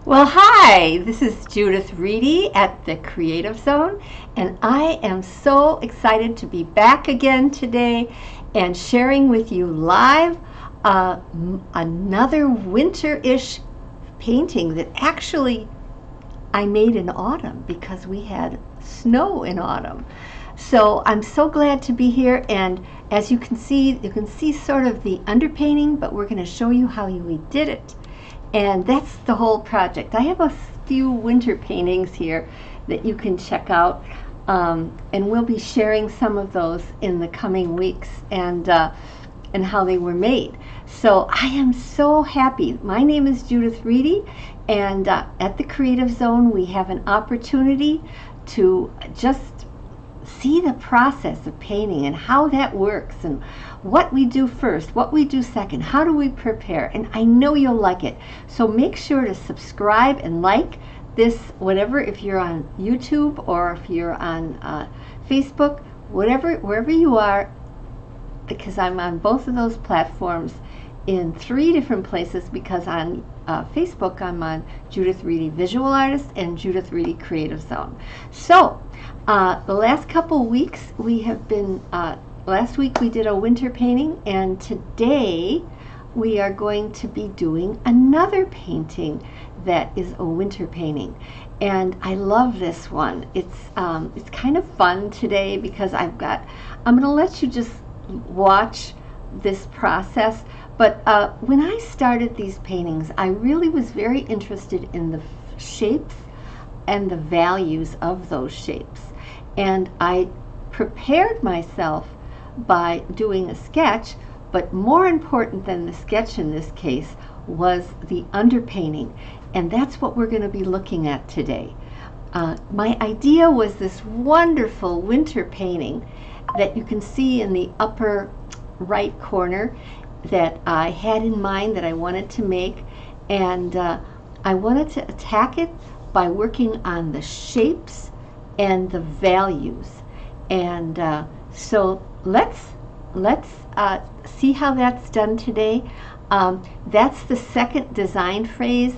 Well, hi, this is Judith Reedy at the Creative Zone, and I am so excited to be back again today and sharing with you live another winter-ish painting that actually I made in autumn because we had snow in autumn. So I'm so glad to be here, and as you can see sort of the underpainting, but we're going to show you how we did it. And that's the whole project. I have a few winter paintings here that you can check out, and we'll be sharing some of those in the coming weeks and how they were made. So I am so happy. My name is Judith Reedy, and at the Creative Zone we have an opportunity to just see the process of painting and how that works and what we do first, what we do second, how do we prepare, and I know you'll like it. So make sure to subscribe and like this, whatever, if you're on YouTube or if you're on Facebook, wherever you are, because I'm on both of those platforms in 3 different places, because on Facebook I'm on Judith Reedy Visual Artist and Judith Reedy Creative Zone. So the last couple weeks we have been, last week we did a winter painting, and today we are going to be doing another painting that is a winter painting. And I love this one. It's kind of fun today because I'm going to let you just watch this process. But when I started these paintings, I really was very interested in the shapes and the values of those shapes. And I prepared myself by doing a sketch, but more important than the sketch in this case was the underpainting. And that's what we're going to be looking at today. My idea was this wonderful winter painting that you can see in the upper right corner that I had in mind that I wanted to make, and I wanted to attack it by working on the shapes and the values. And so let's see how that's done today. That's the second design phrase,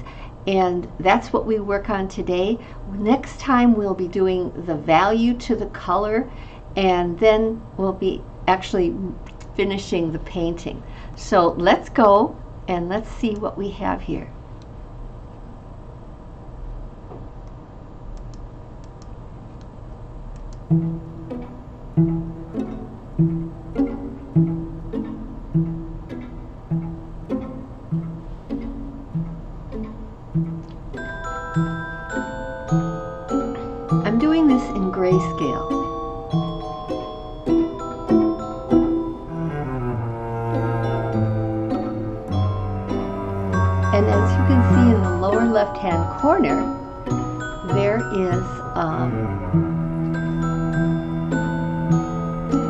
and that's what we work on today. Next time we'll be doing the value to the color, and then we'll be actually finishing the painting. So let's go and let's see what we have here. I'm doing this in grayscale. And as you can see in the lower left-hand corner, there is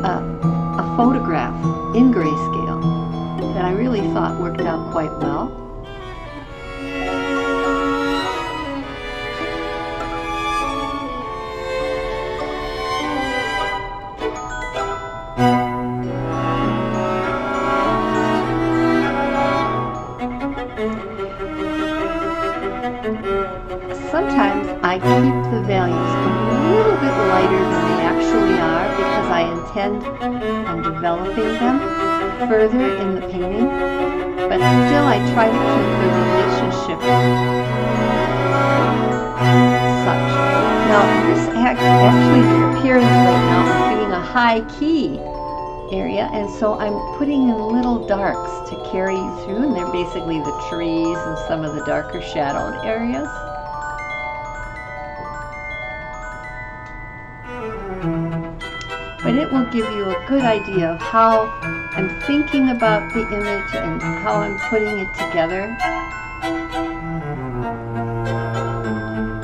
a photograph in grayscale that I really thought worked out quite well. Sometimes I keep the values a little bit lighter than they actually are because I intend on developing them further in the painting, but still I try to keep the relationship such. Now this actually, the appearance right now is being a high key area, and so I'm putting in little darks to carry you through, and they're basically the trees and some of the darker shadowed areas. But it will give you a good idea of how I'm thinking about the image and how I'm putting it together.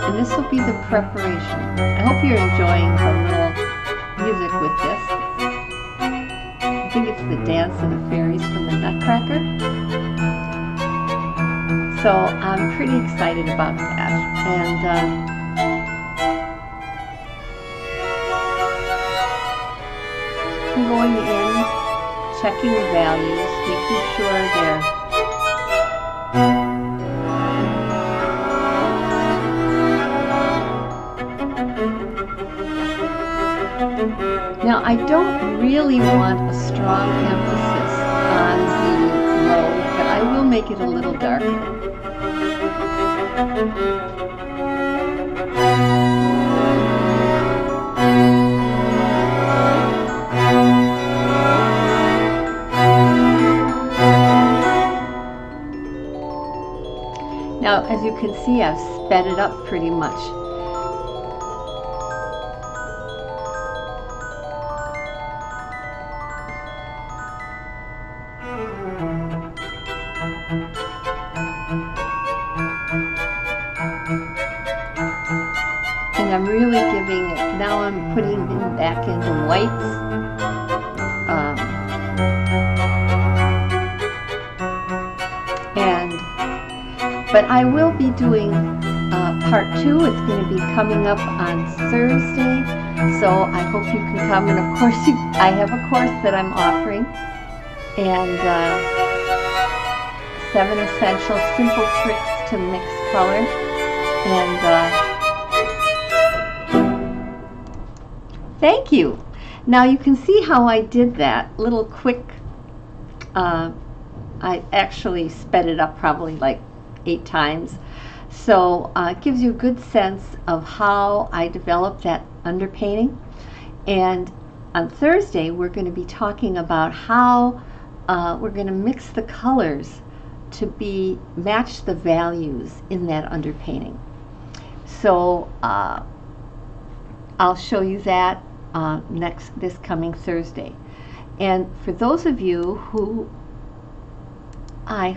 And this will be the preparation. I hope you're enjoying the little music with this. I think it's the dance of the fairies from the Nutcracker. So I'm pretty excited about that. And I'm going in, checking the values, making sure they're Now, I don't really want a strong emphasis on the road, but I will make it a little darker. Now, as you can see, I've sped it up pretty much. And I'm really giving it, now I'm putting them back into whites. But I will be doing part 2. It's going to be coming up on Thursday, so I hope you can come. And of course, I have a course that I'm offering, and 7 essential simple tricks to mix color. And thank you. Now you can see how I did that little quick. I actually sped it up probably like 8 times. So it gives you a good sense of how I developed that underpainting. And on Thursday, we're going to be talking about how we're going to mix the colors to match the values in that underpainting. So I'll show you that this coming Thursday. And for those of you who I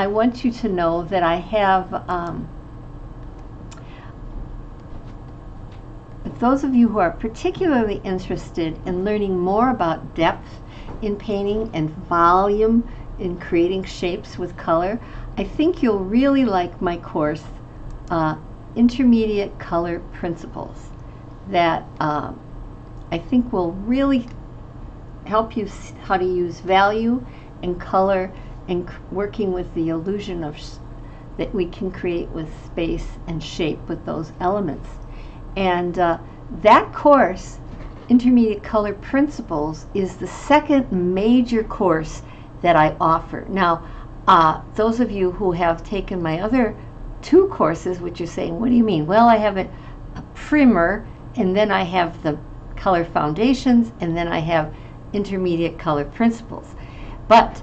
want you to know that I have, those of you who are particularly interested in learning more about depth in painting and volume in creating shapes with color, I think you'll really like my course, Intermediate Color Principles, that I think will really help you how to use value and color and working with the illusion of that we can create with space and shape with those elements. And that course, Intermediate Color Principles, is the second major course that I offer. Now, those of you who have taken my other 2 courses, which you're saying, what do you mean? Well, I have a primer, and then I have the color foundations, and then I have Intermediate Color Principles. But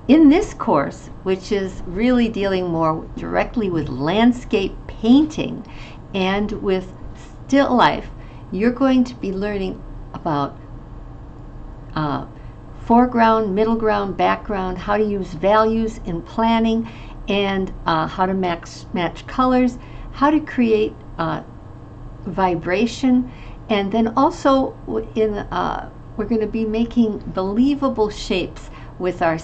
in this course, which is really dealing more directly with landscape painting and with still life, you're going to be learning about foreground, middle ground, background, how to use values in planning, and how to match colors, how to create vibration, and then also we're going to be making believable shapes with our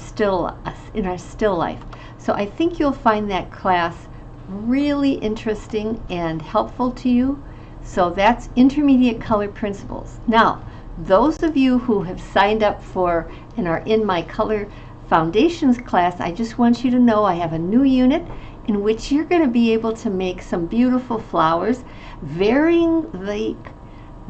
in our still life. So I think you'll find that class really interesting and helpful to you. So that's Intermediate Color Principles. Now, those of you who have signed up for and are in my Color Foundations class, I just want you to know I have a new unit in which you're going to be able to make some beautiful flowers, varying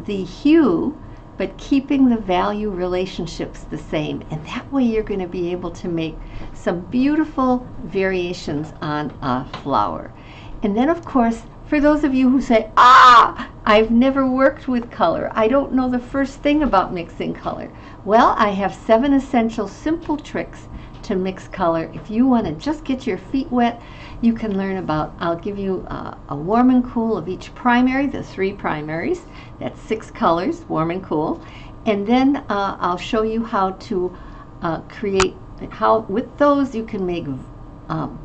the hue, but keeping the value relationships the same. And that way you're going to be able to make some beautiful variations on a flower. And then, of course, for those of you who say, I've never worked with color, I don't know the first thing about mixing color. Well, I have 7 essential simple tricks to mix color. If you want to just get your feet wet, you can learn about, I'll give you a warm and cool of each primary, the 3 primaries. That's 6 colors, warm and cool. And then I'll show you how to create, how with those you can make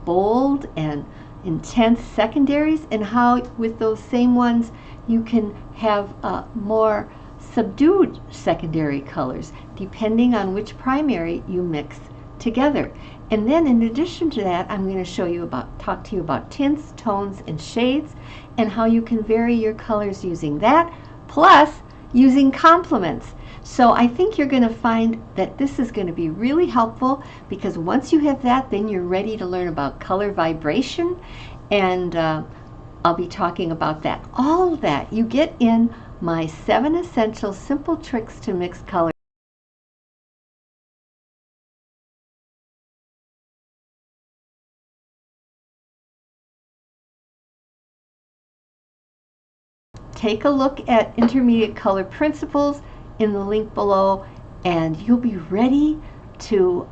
bold and intense secondaries, and how with those same ones you can have more subdued secondary colors depending on which primary you mix together. And then in addition to that, I'm going to talk to you about tints, tones, and shades, and how you can vary your colors using that, plus using complements. So I think you're going to find that this is going to be really helpful, because once you have that, then you're ready to learn about color vibration, and I'll be talking about that. All of that you get in my 7 essential simple tricks to mix colors. Take a look at Intermediate Color Principles in the link below, and you'll be ready to